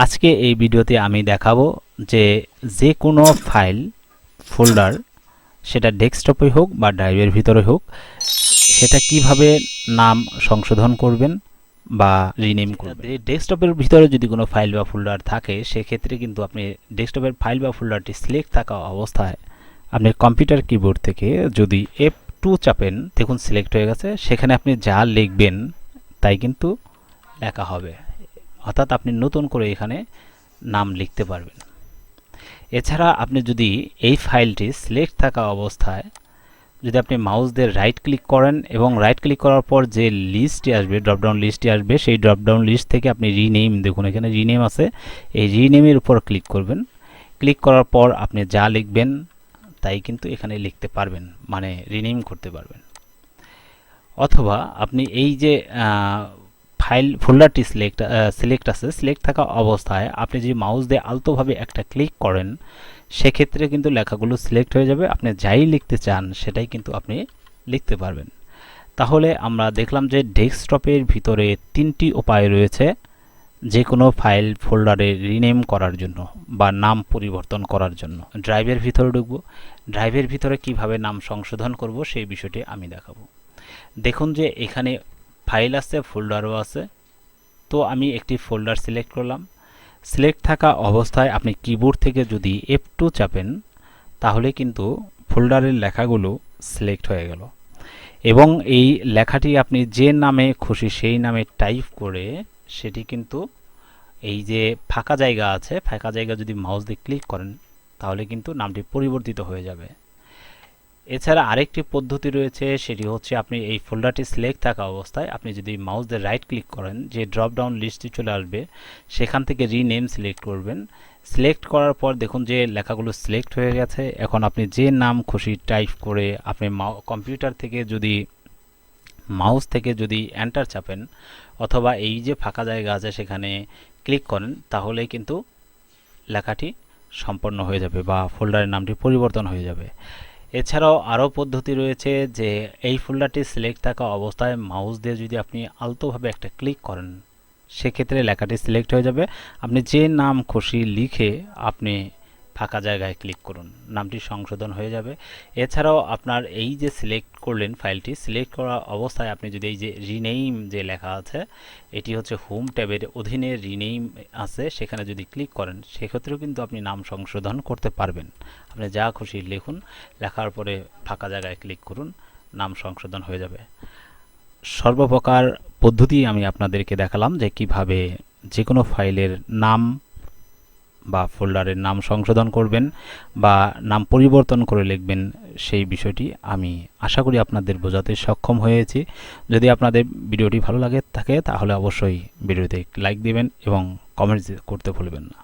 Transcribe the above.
আজকে এই ভিডিওতে আমি দেখাবো যে কোনো ফাইল ফোল্ডার সেটা ডেস্কটপে হোক বা ড্রাইভের ভিতরে হোক সেটা কিভাবে নাম সংশোধন করবেন বা রিনেম করবেন। ডেস্কটপের ভিতরে যদি কোনো ফাইল বা ফোল্ডার থাকে সেক্ষেত্রে কিন্তু আপনি ডেস্কটপের ফাইল বা ফোল্ডারটি সিলেক্ট থাকা অবস্থায় আপনি কম্পিউটার কিবোর্ড থেকে যদি F2 চাপেন, দেখুন সিলেক্ট হয়ে গেছে। সেখানে আপনি যা লিখবেন তাই কিন্তু লেখা হবে, অর্থাৎ আপনি নতুন করে এখানে নাম লিখতে পারবেন। এছাড়া আপনি যদি এই ফাইলটি সিলেক্ট থাকা অবস্থায় যদি আপনি মাউস দিয়ে রাইট ক্লিক করেন এবং রাইট ক্লিক করার পর যে লিস্টটি আসবে, ড্রপডাউন লিস্টটি আসবে, সেই ড্রপডাউন লিস্ট থেকে আপনি রিনেম, দেখুন এখানে রিনেম আছে, এই রিনেমের উপর ক্লিক করবেন। ক্লিক করার পর আপনি যা লিখবেন তাই কিন্তু এখানে লিখতে পারবেন, মানে রিনেম করতে পারবেন। অথবা আপনি এই যে ফাইল ফোল্ডারটি সিলেক্ট আছে, সিলেক্ট থাকা অবস্থায় আপনি যদি মাউস দিয়ে আলতোভাবে একটা ক্লিক করেন সেক্ষেত্রে কিন্তু লেখাগুলো সিলেক্ট হয়ে যাবে। আপনি যাই লিখতে চান সেটাই কিন্তু আপনি লিখতে পারবেন। তাহলে আমরা দেখলাম যে ডেস্কটপের ভিতরে তিনটি উপায় রয়েছে যে কোনো ফাইল ফোল্ডারে রিনেম করার জন্য বা নাম পরিবর্তন করার জন্য। ড্রাইভের ভিতরে ঢুকবো, ড্রাইভের ভিতরে কিভাবে নাম সংশোধন করব সেই বিষয়টি আমি দেখাবো। দেখুন যে এখানে ফাইল আছে, ফোল্ডারও আছে। তো আমি একটি ফোল্ডার সিলেক্ট করলাম। সিলেক্ট থাকা অবস্থায় আপনি কিবোর্ড থেকে যদি F2 চাপেন তাহলে কিন্তু ফোল্ডারের লেখাগুলো সিলেক্ট হয়ে গেল এবং এই লেখাটি আপনি যে নামে খুশি সেই নামে টাইপ করে সেটি কিন্তু এই যে ফাঁকা জায়গা আছে, ফাঁকা জায়গা যদি মাউস দিয়ে ক্লিক করেন তাহলে কিন্তু নামটি পরিবর্তিত হয়ে যাবে। এছাড়া আরেকটি পদ্ধতি রয়েছে, সেটি হচ্ছে আপনি এই ফোল্ডারটি সিলেক্ট থাকা অবস্থায় আপনি যদি মাউস দিয়ে রাইট ক্লিক করেন, যে ড্রপ ডাউন লিস্টটি চলে আসবে সেখান থেকে রিনেম সিলেক্ট করবেন। সিলেক্ট করার পর দেখুন যে লেখাগুলো সিলেক্ট হয়ে গেছে। এখন আপনি যে নাম খুশি টাইপ করে আপনি কম্পিউটার থেকে যদি মাউস থেকে যদি এন্টার চাপেন অথবা এই যে ফাঁকা জায়গা আছে সেখানে ক্লিক করেন তাহলে কিন্তু লেখাটি সম্পন্ন হয়ে যাবে বা ফোল্ডারের নামটি পরিবর্তন হয়ে যাবে। এছাড়াও আরও পদ্ধতি রয়েছে যে এই ফোল্ডারটি সিলেক্ট থাকা অবস্থায় মাউস দিয়ে যদি আপনি আলতোভাবে একটা ক্লিক করেন সেক্ষেত্রে লেখাটি সিলেক্ট হয়ে যাবে। আপনি যে নাম খুশি লিখে আপনি ফাঁকা জায়গায় ক্লিক করুন, নামটি সংশোধন হয়ে যাবে। এছাড়াও আপনার এই যে সিলেক্ট করলেন ফাইলটি, সিলেক্ট করা অবস্থায় আপনি যদি এই যে রিনেম যে লেখা আছে, এটি হচ্ছে হোম ট্যাবের অধীনে রিনেম আছে, সেখানে যদি ক্লিক করেন সেক্ষেত্রেও কিন্তু আপনি নাম সংশোধন করতে পারবেন। আপনি যা খুশি লিখুন, লেখার পরে ফাঁকা জায়গায় ক্লিক করুন, নাম সংশোধন হয়ে যাবে। সর্বপ্রকার পদ্ধতি আমি আপনাদেরকে দেখালাম যে কিভাবে যে কোনো ফাইলের নাম বা ফোল্ডারের নাম সংশোধন করবেন বা নাম পরিবর্তন করে লিখবেন, সেই বিষয়টি আমি আশা করি আপনাদের বোঝাতে সক্ষম হয়েছি। যদি আপনাদের ভিডিওটি ভালো লাগে থাকে তাহলে অবশ্যই ভিডিওতে লাইক দিবেন এবং কমেন্টস করতে ভুলবেন না।